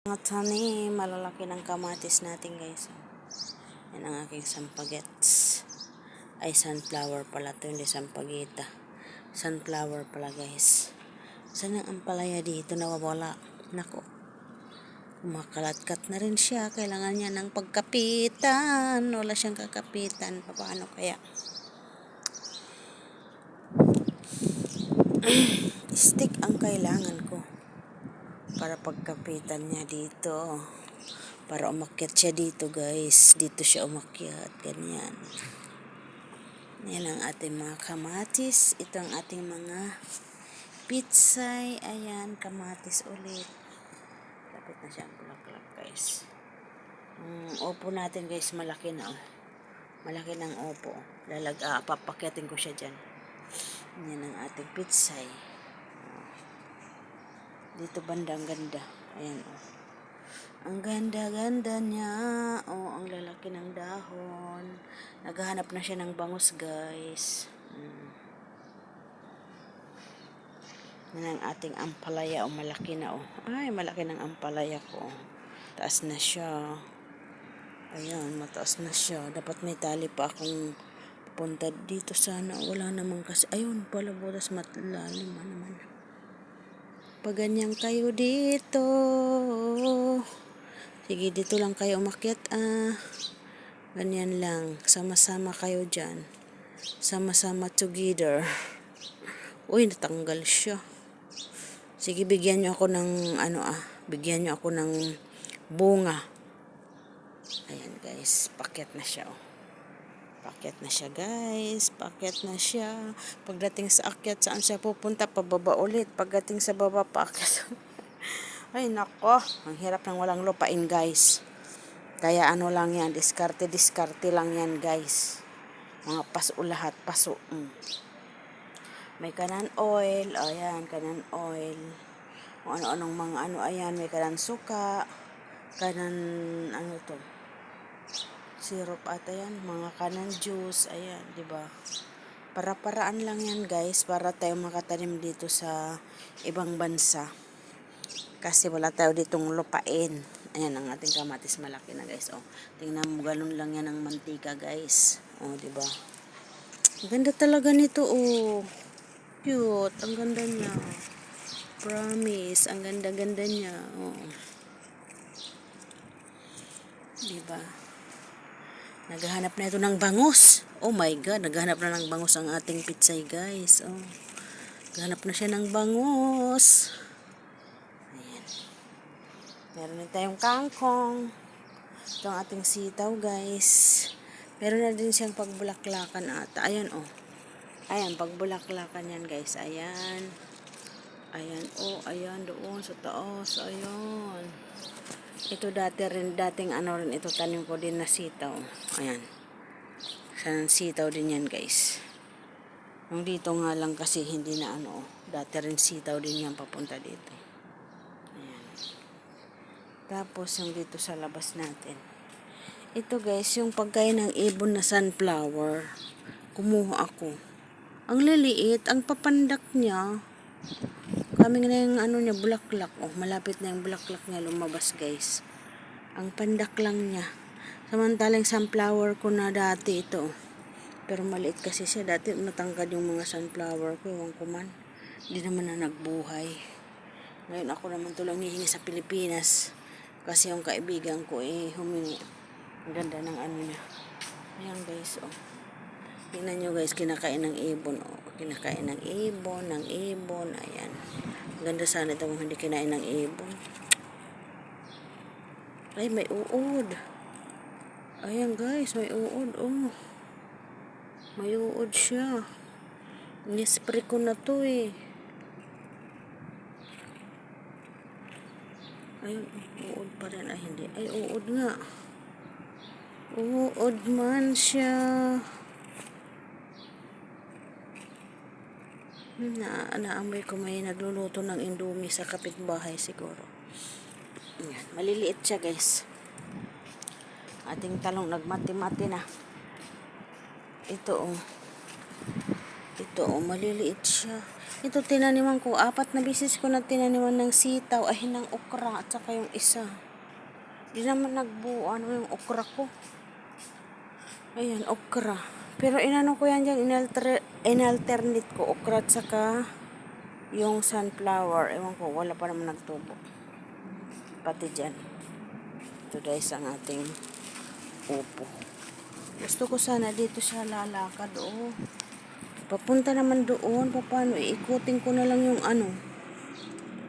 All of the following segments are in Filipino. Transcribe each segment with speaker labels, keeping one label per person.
Speaker 1: Mga tanim, malalaki ng kamatis natin guys. Yan ang aking sampagets. Ay, sunflower pala ito, hindi sampagita. Sunflower pala guys. Saan ang ampalaya dito? Nawawala. Nako. Kumakalatkat na rin siya. Kailangan niya ng pagkapitan. Wala siyang kakapitan. Paano kaya? Stick ang kailangan ko para pagkapitan niya dito. Para umakyat siya dito guys. Dito siya umakyat. Ganyan. Yan ang ating mga kamatis. Ito ang ating mga pitsay. Ayan, kamatis ulit. Lapit na siya ang bulaklak guys. Opo natin guys, malaki na oh. Malaki ng opo. Papakyatin ko siya dyan. Yan ang ating pitsay. Dito banda ang ganda. Ayan oh. Ang ganda-ganda niya. Oh, ang lalaki ng dahon. Naghahanap na siya ng bangus, guys. Yan ang ating ampalaya. Oh, malaki na, oh. Ay, malaki ng ampalaya ko. Taas na siya. Ayan, mataas na siya. Dapat may tali pa akong punta dito sana. Wala namang kasi. Ayun, pala, butas matlalim naman. Pag ganyan kayo dito. Sige, dito lang kayo umakyat. Ganyan lang. Sama-sama kayo dyan. Sama-sama together. Uy, natanggal siya. Sige, bigyan nyo ako ng bigyan nyo ako ng bunga. Ayan guys, pakyat na siya. Oh. Pakyat na siya guys. Pakyat na siya. Pagdating sa akyat, saan siya pupunta? Pababa ulit. Pagdating sa baba, paakyat. Ay nako, ang hirap ng walang lupain guys. Kaya lang yan, diskarte lang yan guys. Mga paso lahat, paso. May kanan oil, ayan, kanan oil. Kung ano-anong mga ayan, may kanan suka, kanan, syrup ata yan, mga kanan juice, ayan, diba? Para-paraan lang yan guys, para tayo makatanim dito sa ibang bansa. Kasi wala tayo ditong lupain. Ayan ang ating kamatis, malaki na guys. Oh, tingnan mo, galon lang yan ng mantika guys. Oh, diba? Ang ganda talaga nito, oh. Cute, ang ganda niya. Promise, ang ganda-ganda niya. Oh. Diba? Naghahanap na ito ng bangus. Oh my God, naghahanap na ng bangus ang ating pitsay guys. Oh. Naghahanap na siya ng bangus. Meron din tayong kangkong. Ito ang ating sitaw, guys. Meron na din siyang pagbulaklakan ata. Ayan, oh. Ayan, pagbulaklakan yan, guys. Ayan. Ayan, oh. Ayan, doon sa taas. Ayan. Ito dating rin ito. Tanim ko din na sitaw. Ayan. Sanang sitaw din yan, guys. Yung dito nga lang kasi hindi na Dati rin sitaw din yan papunta dito. Tapos, yung dito sa labas natin. Ito guys, yung pagkain ng ibon na sunflower. Kumuha ako. Ang liliit, ang papandak niya. Kaming na yung niya, bulaklak. Oh, malapit na yung bulaklak niya lumabas guys. Ang pandak lang niya. Samantalang sunflower ko na dati ito. Pero maliit kasi siya. Dati natangkad yung mga sunflower ko. Ewan ko man. Hindi naman na nagbuhay. Ngayon ako naman tulang hihingi sa Pilipinas. Kasi yung kaibigan ko humingi. Ang ganda ng niya. Ayan guys, oh. Tingnan nyo guys, kinakain ng ibon, oh. Kinakain ng ibon, ayan. Ang ganda sana ito kung hindi kinain ng ibon. Ay, may uod. Ayan guys, may uod, oh. May uod siya. Nispray ko na to eh. Ayun, uod pa rin. Ay, hindi. Ay, uod nga. Uod man siya. Naamoy ko may nagluluto ng indomie sa kapitbahay siguro. Ayan, maliliit siya guys. Ating talong nagmati-mati na. Ito, oh. Ito, oh, maliliit siya. Ito, tinaniman ko. 4 na bisis ko na tinaniman ng sitaw, ay ng okra, at saka yung isa. Di naman nagbuo, ano yung okra ko. Ayan, okra. Pero inano ko yan dyan, inalternate ko, okra at saka yung sunflower. Ewan ko, wala pa naman nagtubo. Pati dyan. Ito guys, ang ating upo. Gusto ko sana dito siya lalakad, oh. Papunta naman doon, paano, iikutin ko na lang yung ano.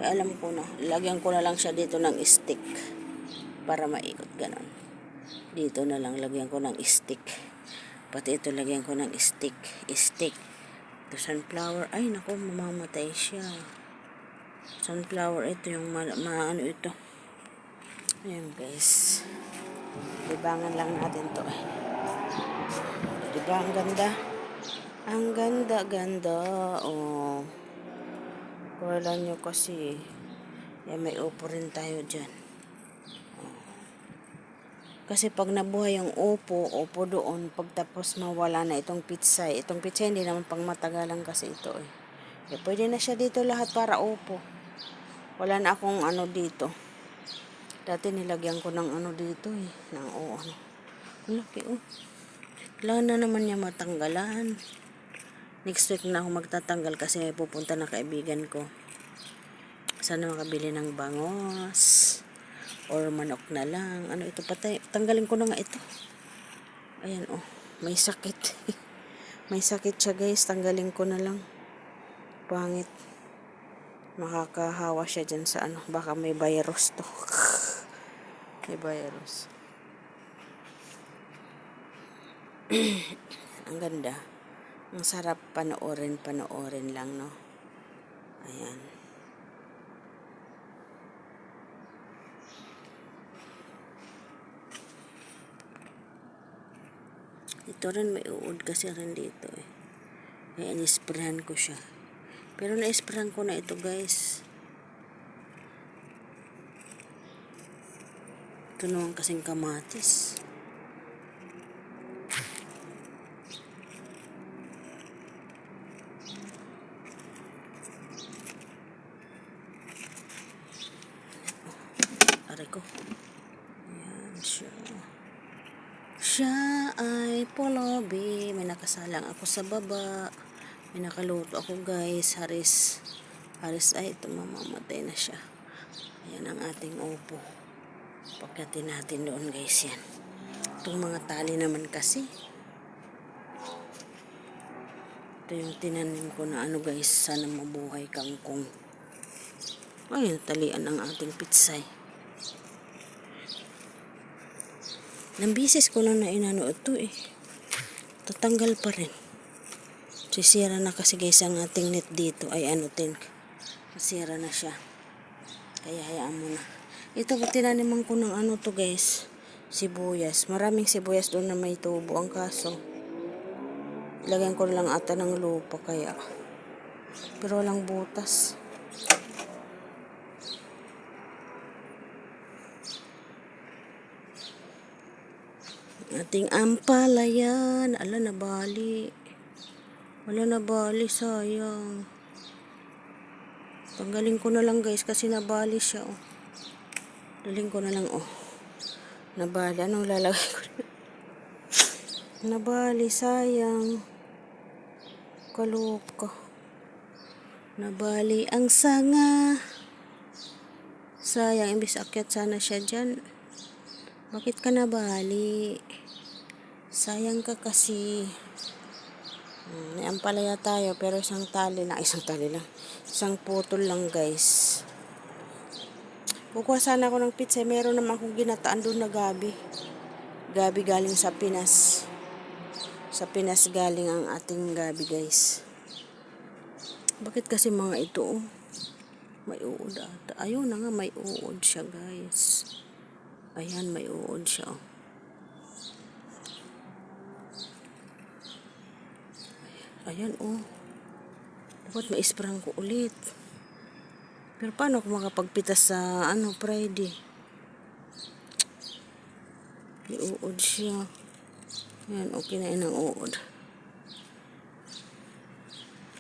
Speaker 1: Ay, alam ko na, lagyan ko na lang siya dito ng stick para maikot, ganon. Dito na lang, lagyan ko ng stick. Pati ito, lagyan ko ng stick. Ito, sunflower, ay naku, mamamatay siya. Sunflower, ito yung ano ito. Ayan guys, libangan lang natin to, eh. Diba, ang ganda? Ang ganda-ganda, oh. Kala nyo kasi, yan, may upo rin tayo dyan. Oh. Kasi pag nabuhay yung upo doon, pagtapos mawala na itong pitsay. Itong pitsay hindi naman pang matagalan kasi ito, eh. Pwede na siya dito lahat para upo. Wala na akong ano dito. Dati nilagyan ko ng ano dito, eh. Ng ano. Laki, oh. Wala na naman niya matanggalan. Next week na ako magtatanggal kasi may pupunta na kaibigan ko. Sana makabili ng bangos or manok na lang. Ano ito, patay. Tanggalin ko na nga ito. Ayan, oh. May sakit. May sakit siya guys. Tanggalin ko na lang. Pangit. Makakahawa siya dyan sa ano. Baka may virus to. May virus. Ang ganda. Ang sarap panoorin lang, no? Ayan. Ito rin may uod kasi rin dito, eh. Kaya in-sprayan ko siya. Pero na-sprayan ko na ito, guys. Ito naman kasing kamatis. Aray ko. Ayan siya. Siya ay pulubi. May nakasalang ako sa baba. May nakaluto ako guys. Haris ay ito, mamamatay na siya. Ayan ang ating upo. Pagkatin natin doon guys yan. Itong mga tali naman kasi. Ito yung tinanim ko na ano guys. Sana mabuhay kangkong. Ay, talian ang ating pitsay. Nambisis ko lang na inano ito, eh. Tatanggal pa rin. Sisira na kasi guys ang ating net dito. Ay ano tin. Sisira na siya. Kaya hayaan mo na. Ito tinaniman ko ng ano to guys. Sibuyas. Maraming sibuyas doon na may tubo. Ang kaso, ilagyan ko lang ata ng lupa kaya. Pero walang butas. Ating ampalayan. Ala, nabali. Wala, nabali. Sayang. Tanggalin ko na lang guys kasi nabali siya, oh. Daling ko na lang, oh. Nabali. Anong lalagay ko? Nabali. Sayang. Kaloka. Nabali ang sanga. Sayang. Imbis akyat sana siya dyan. Bakit ka nabali? Sayang ka kasi. May ampalaya tayo pero isang tali lang. Isang putol lang guys. Kukuha sana ako ng pizza. Meron naman akong ginataan doon na gabi. Gabi galing sa Pinas. Sa Pinas galing ang ating gabi guys. Bakit kasi mga ito, oh? May uod ata. Ayun na nga, may uod siya guys. Ayan, may uod siya, oh. Ayan, oh. Dapat ma-sprayan ko ulit. Pero paano ako makapagpitas sa Friday? May uod siya. Ayan, okay na yun ang uod.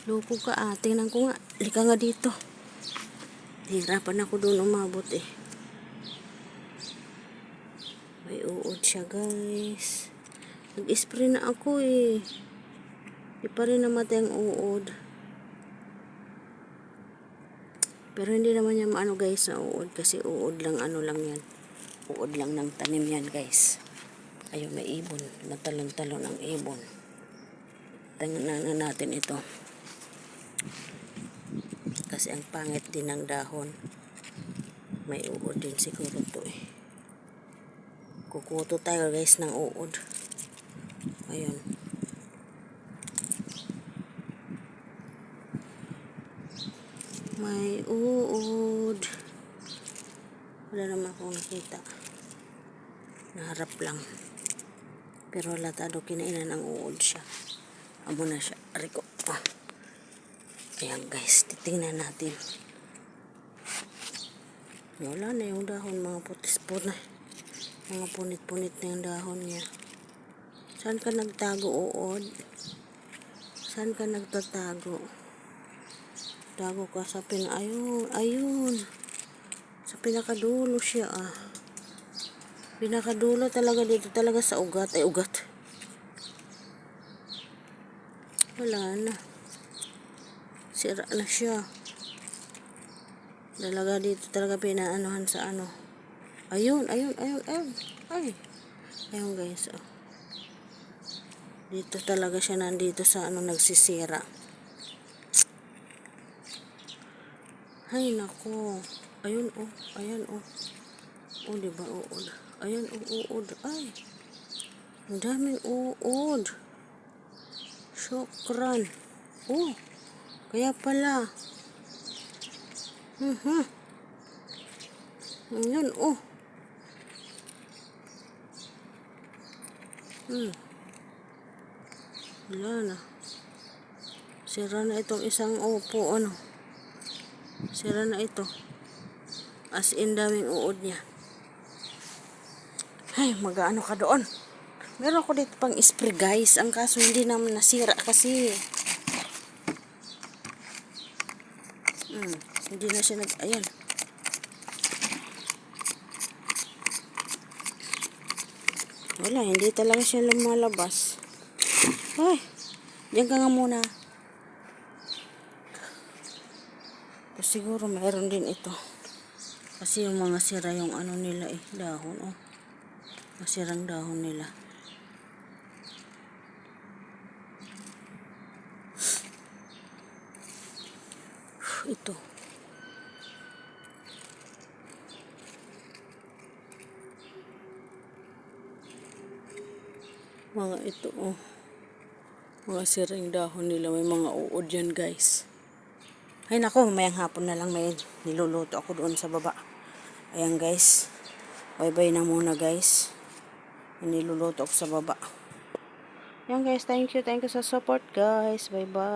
Speaker 1: Loko ka ah. Tingnan ko nga. Lika nga dito. Hirapan ako doon umabot eh. May uod siya guys. Nag-spray na ako eh. Di pa rin namatay ang uod. Pero hindi naman yan maano guys na uod. Kasi uod lang ano lang yan. Uod lang ng tanim yan guys. Ayun may ibon. Natalon-talon ang ibon. Tingnan na natin ito. Kasi ang pangit din ng dahon. May uod din siguro to eh. Kukuto tayo guys ng uod. Ayun. May uod. Wala naman akong nakita. Naharap lang. Pero latado kinainan ng uod siya. Amo na siya. Ariko. Ah. Ayan guys. Titingnan natin. Wala na yung dahon. Mga putis-put na. Mga punit-punit na yung dahon niya. Saan ka nagtago uod? Saan ka nagtatago? Tago ka sa ayun, ayun. Sa pinakadulo siya ah. Pinakadulo talaga dito talaga sa ugat. Ay ugat. Wala na. Sira na siya. Talaga dito talaga pinaanuhan sa ano. Ayun, ayun, ayun, ayun. Ay. Ayun guys oh. Dito talaga siya nandito sa ano nagsisira. Ay nako. Ayun oh, ayan oh. Oh, di ba uod? Ayan oh, uod. Ay. Ang daming uod. Syukran. Oh. Kaya pala. Ayan oh. Wala na. Sira na itong isang upo ano. Sira na ito. As in daming uod niya. Ay, mag-ano ka doon. Meron ako dito pang spray guys. Ang kaso hindi naman nasira kasi. Hindi na siya ayan. Wala, hindi talaga siya lumalabas. Ay, diyan ka nga muna. So, siguro mayroon din ito. Kasi yung mga sira yung ano nila eh, dahon oh. Masirang dahon nila. Ito. Mga ito oh. Mga sirang dahon nila. May mga uod yan guys. Ay nako, mayang hapon na lang may niluluto ako doon sa baba. Ayan guys. Bye bye na muna guys. May niluluto ako sa baba. Ayan guys, thank you sa support guys. Bye bye.